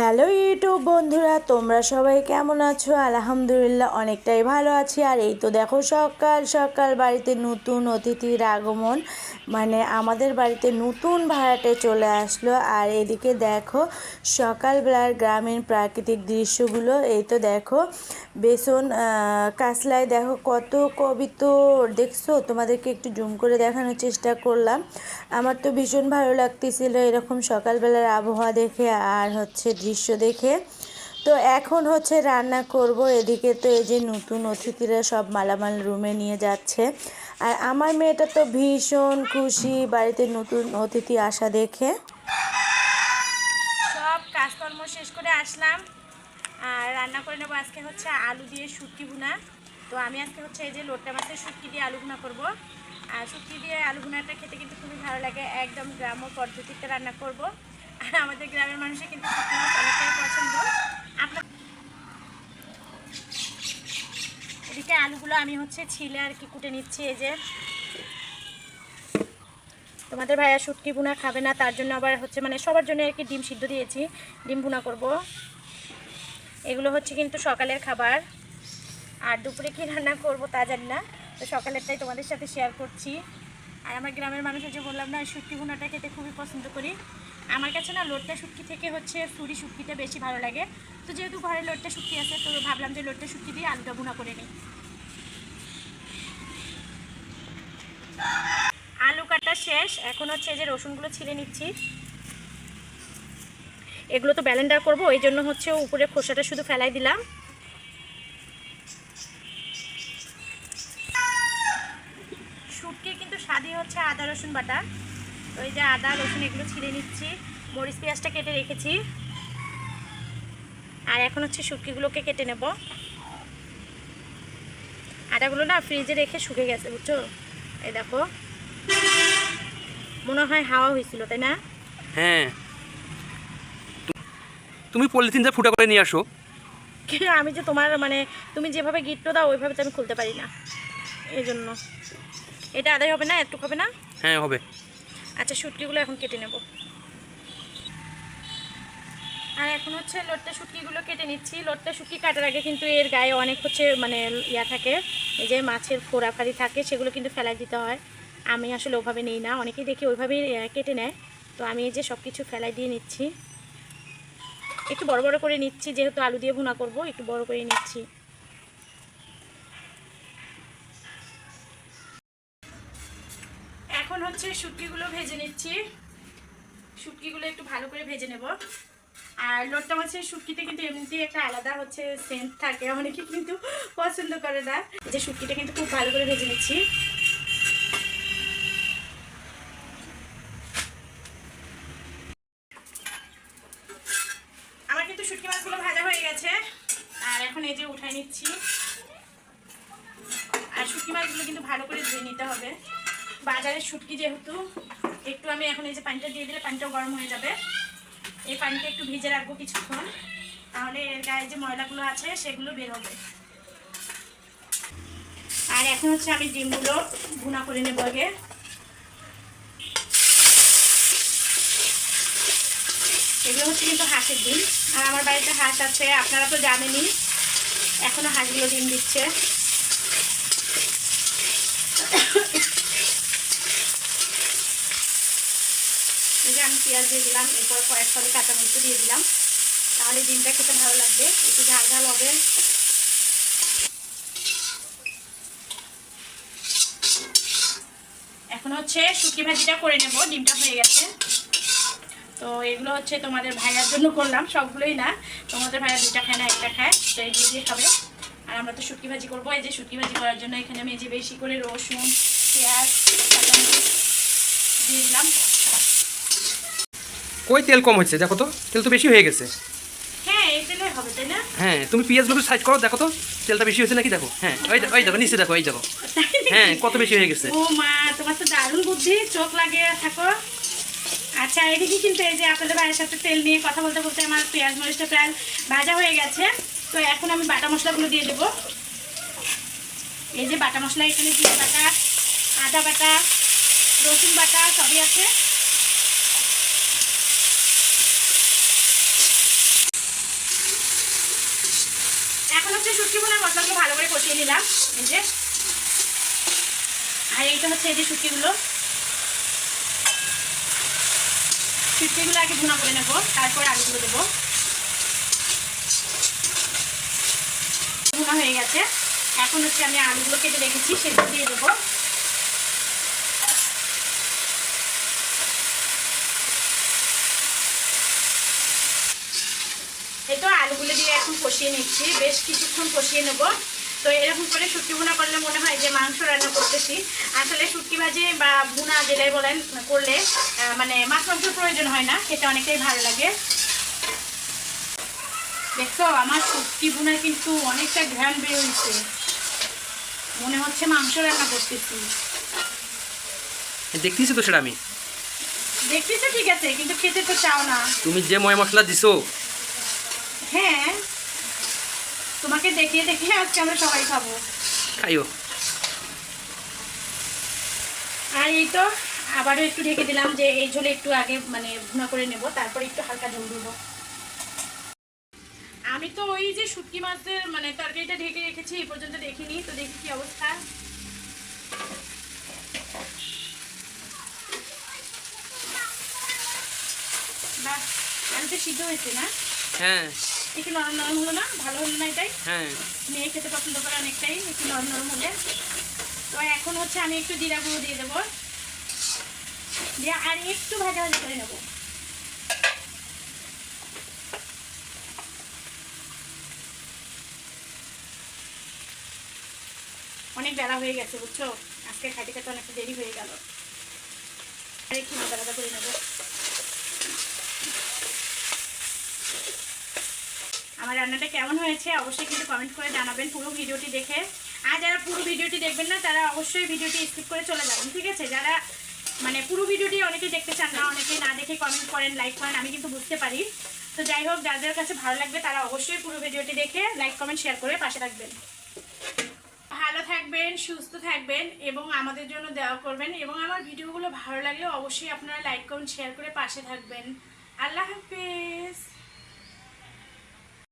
Hello YouTube বন্ধুরা, তোমরা সবাই কেমন আছো? আলহামদুলিল্লাহ অনেকটাই ভালো আছি। আর এই তো দেখো সকাল সকাল বাড়িতে নতুন অতিথির আগমন, মানে আমাদের বাড়িতে নতুন ভাড়াটে চলে আসলো। আর এদিকে দেখো সকালবেলার গ্রামীণ প্রাকৃতিক দৃশ্যগুলো। এই তো দেখো বেসন কাসলায় দেখো কত কবিতর দেখছো, তোমাদেরকে একটু জুম করে দেখানোর চেষ্টা করলাম। আমার তো ভীষণ ভালো লাগতেছিল এরকম সকালবেলার আবহাওয়া দেখে আর দৃশ্য দেখে। তো এখন রান্না করব। এদিকে তো এই যে নতুন অতিথিরা সব মালামাল রুমে নিয়ে যাচ্ছে। আর আমার মেয়েটা তো ভীষণ খুশি বাড়িতে নতুন অতিথি আসা দেখে। সব কাজকর্ম শেষ করে আসলাম আর রান্না করে নেবো। আজকে আলু দিয়ে শুটকি ভুনা। তো আমি আজকে এই যে লোট্টা মাছের শুটকি দিয়ে আলু ভুনা করবো। আর শুটকি দিয়ে আলু ভুনাটা খেতে কিন্তু খুবই ভালো লাগে, একদম গ্রাম্য পদ্ধতিতে রান্না করব। আর আমাদের গ্রামের মানুষের কিন্তু শুটকি মাছ অনেকটাই পছন্দ। আপনার এদিকে আলুগুলো আমি ছিলে আর কি কুটে নিচ্ছি। এই যে তোমাদের ভাইয়া শুটকি ভুনা খাবে না, তার জন্য আবার মানে সবার জন্য আর কি ডিম সিদ্ধ দিয়েছি, ডিম ভুনা করব। এগুলো কিন্তু সকালের খাবার। আর দুপুরে কী রান্না করব তা জানি না, তো সকালেরটাই তোমাদের সাথে শেয়ার করছি। আর আমার গ্রামের মানুষের যে বললাম না, শুটকি ভুনাটা খেতে খুবই পছন্দ করি। আমার কাছে না লোট্টা শুটকি থেকে ফুরি শুটকিটা বেশি ভালো লাগে। তো যেহেতু ঘরে লোট্টা শুটকি আছে, তো ভাবলাম যে লোট্টা শুটকি দিয়ে আলুটা ভুনা করে নিই। আলু কাটা শেষ, এখন যে রসুনগুলো ছিলে নিচ্ছি। এগুলো তো ব্লেন্ডার করব, এই জন্য উপরে খোসাটা শুধু ফেলাই দিলাম। শুটকির কিন্তু স্বাদই আদা রসুন বাটা। তো এই যে আদা রসুন এগুলো ছিঁড়ে নিচ্ছি, মরিচ পেঁয়াজটা কেটে রেখেছি। আর এখন শুটকিগুলোকে কেটে নেব। আদাগুলো না ফ্রিজে রেখে শুকে গেছে, বুঝছো? এই দেখো, মনে হয় হাওয়া হয়েছিল, তাই না? হ্যাঁ, তুমি পলিথিনটা ফুটা করে নিয়ে আসো। আমি যে তোমার তুমি যেভাবে গিফট দাও ওইভাবে তো আমি খুলতে পারি না, এই জন্য। এটা আদায় হবে না, একটু হবে না? হ্যাঁ হবে। আচ্ছা, শুটকিগুলো এখন কেটে নেব। আর এখন লোট্টা শুটকিগুলো কেটে নিচ্ছি। লোট্টা শুটকি কাটার আগে কিন্তু এর গায়ে অনেক ইয়া থাকে, এই যে মাছের ফোড়াফাড়ি থাকে, সেগুলো কিন্তু ফেলাই দিতে হয়। আমি আসলে ওভাবে নেই না, অনেকেই দেখি ওইভাবেই কেটে নেয়। তো আমি এই যে সব কিছু ফেলাই দিয়ে নিচ্ছি। একটু বড় বড় করে নিচ্ছি, যেহেতু আলু দিয়ে ভুনা করব, একটু বড় করে নিচ্ছি। এখন শুটকিগুলো ভেজে নিচ্ছি। শুটকিগুলো একটু ভালো করে ভেজে নেব। আর লোট্টা মাছের শুটকিতে কিন্তু এমনিতেই একটা আলাদা সেন্ট থাকে, অনেকে কিন্তু পছন্দ করে না। যে শুটকিটা কিন্তু খুব ভালো করে ভেজে নিচ্ছি। আমার কিন্তু শুটকি মাছগুলো ভাজা হয়ে গেছে, আর এখন এই যে উঠাই নিচ্ছি। আর শুটকি মাছগুলো কিন্তু ভালো করে ধুয়ে নিতে হবে। বাজারের শুটকি যেহেতু, একটু আমি এখন এই যে পানিটা দিয়ে দিলে পানিটাও গরম হয়ে যাবে। এই পানিটা একটু ভিজে রাখবো কিছুক্ষণ, তাহলে এর গায়ে যে ময়লাগুলো আছে সেগুলো বের হবে। আর এখন আমি ডিমগুলো ভুনা করে নেব আগে। এগুলো কিন্তু হাঁসের ডিম, আর আমার বাড়িতে হাঁস আছে, আপনারা তো জানেনই। এখনো হাঁসগুলো ডিম দিচ্ছে। এই যে আমি পেঁয়াজ দিয়ে দিলাম, এরপর কয়েক ফলে কাঁচামরিচ দিয়ে দিলাম, তাহলে ডিমটা খেতে ভালো লাগবে, একটু ঝাল ঝাল হবে। এখন শুটকি ভাজিটা করে নেব। ডিমটা হয়ে গেছে, তো এগুলো তোমাদের ভাইয়ার জন্য করলাম, সবগুলোই না। তোমাদের ভাইয়া দুটা খায় না, একটা খায়, তো এগুলো দিয়ে খাবে। আর আমরা তো শুটকি ভাজি করবো। এই যে শুটকি ভাজি করার জন্য এখানে আমি এই যে বেশি করে রসুন, পেঁয়াজ, কাঁচামরিচ দিয়ে দিলাম। কই তেল কম হয়েছে দেখো তো, তেল তো বেশি হয়ে গেছে। হ্যাঁ, এই তেলে হবে, তাই না? হ্যাঁ, তুমি পেঁয়াজগুলো সাইজ করো, দেখো তো তেলটা বেশি হয়েছে নাকি, দেখো। হ্যাঁ, ওই দেখো নিচে, দেখো এই দেখো। হ্যাঁ, কত বেশি হয়ে গেছে। ও মা, তোমার তো দারুণ বুদ্ধি, চোখ লাগিয়ে থাকো। আচ্ছা, এদিকে কিন্তু এই যে আপনাদের ভাইয়ের সাথে তেল নিয়ে কথা বলতে বলতে আমার পেঁয়াজ মরিচটা প্রায় ভাজা হয়ে গেছে। তো এখন আমি বাটা মশলাগুলো দিয়ে দেবো। এই যে বাটা মশলা, এখানে জিরে বাটা, আদা বাটা, রসুন বাটা সবই আছে। হচ্ছে শুটকি ভুনার মশলাগুলো ভালো করে কষিয়ে নিলাম, এই যে। আর এইটা হচ্ছে এই যে শুটকিগুলো আগে ভুনা করে নেবো, তারপর আলুগুলো দেবো। ভুনা হয়ে গেছে, এখন হচ্ছে আমি আলুগুলো কেটে রেখেছি সেগুলো দিয়ে দেবো। এই তো আলুগুলো দিয়ে এখন কষিয়ে নিচ্ছি, বেশ কিছুক্ষণ কষিয়ে নেবো। তো এরকম করে শুটকি ভুনা করলে মনে হয় যে মাংস রান্না করতেছি। আসলে শুটকি ভাজি বা ভুনা যেটাই বলেন করলে মানে মাছ মাংসের প্রয়োজন হয় না, খেতে অনেকটাই ভালো লাগে। দেখছো আমার শুটকি ভুনার কিন্তু অনেকটা ঘ্রাণ বেরোচ্ছে, মনে হচ্ছে মাংস রান্না করতেছি। দেখতেছি তো সেটা আমি। দেখতেছো ঠিক আছে, কিন্তু খেতে তো চাও না। তুমি যে ময় মশলা দিছো, হ্যাঁ তোমাকে দেখিয়ে দেখিয়ে আজকে আমরা সবাই খাবো। খাইও। আর এই তো আবারও একটু ঢেকে দিলাম যে এই ঝোলে একটু আগে মানে ভুনা করে নেব, তারপরে একটু হালকা ঝোল দেবো। আমি তো ওই যে শুটকি মাছের মানে তরকারিটা ঢেকে রেখেছি, এই পর্যন্ত দেখিনি, তো দেখি কি অবস্থা। বাহ, আলুটা সিদ্ধ হয়েছে না? হ্যাঁ একটু নরম নরম হলো না? ভালো হলো না এটাই? হ্যাঁ। মেয়ে খেতে পছন্দ করে অনেকটাই একটু নরম নরম হলে। তো এখন হচ্ছে আমি একটু জিরা গুঁড়ো দিয়ে দেবো, দিয়ে আর একটু ভাজা ভাজা করে নেবো। অনেক বেলা হয়ে গেছে বুঝছো, আজকে খাইতে খাইতে অনেকটা দেরি হয়ে গেল। আর একটু ভাজা ভাজা করে নেবো। আমার রান্নাটা কেমন হয়েছে অবশ্যই কিন্তু কমেন্ট করে জানাবেন পুরো ভিডিওটি দেখে। আর যারা পুরো ভিডিওটি দেখবেন না তারা অবশ্যই ভিডিওটি স্কিপ করে চলে যাবেন, ঠিক আছে? যারা মানে পুরো ভিডিওটি অনেকে দেখতে চান না, অনেকে না দেখে কমেন্ট করেন, লাইক করেন, আমি কিন্তু বুঝতে পারি। তো যাই হোক, যাদের কাছে ভালো লাগবে তারা অবশ্যই পুরো ভিডিওটি দেখে লাইক কমেন্ট শেয়ার করে পাশে থাকবেন। ভালো থাকবেন, সুস্থ থাকবেন এবং আমাদের জন্য দোয়া করবেন। এবং আমার ভিডিওগুলো ভালো লাগলে অবশ্যই আপনারা লাইক কমেন্ট শেয়ার করে পাশে থাকবেন। আল্লাহ হাফেজ।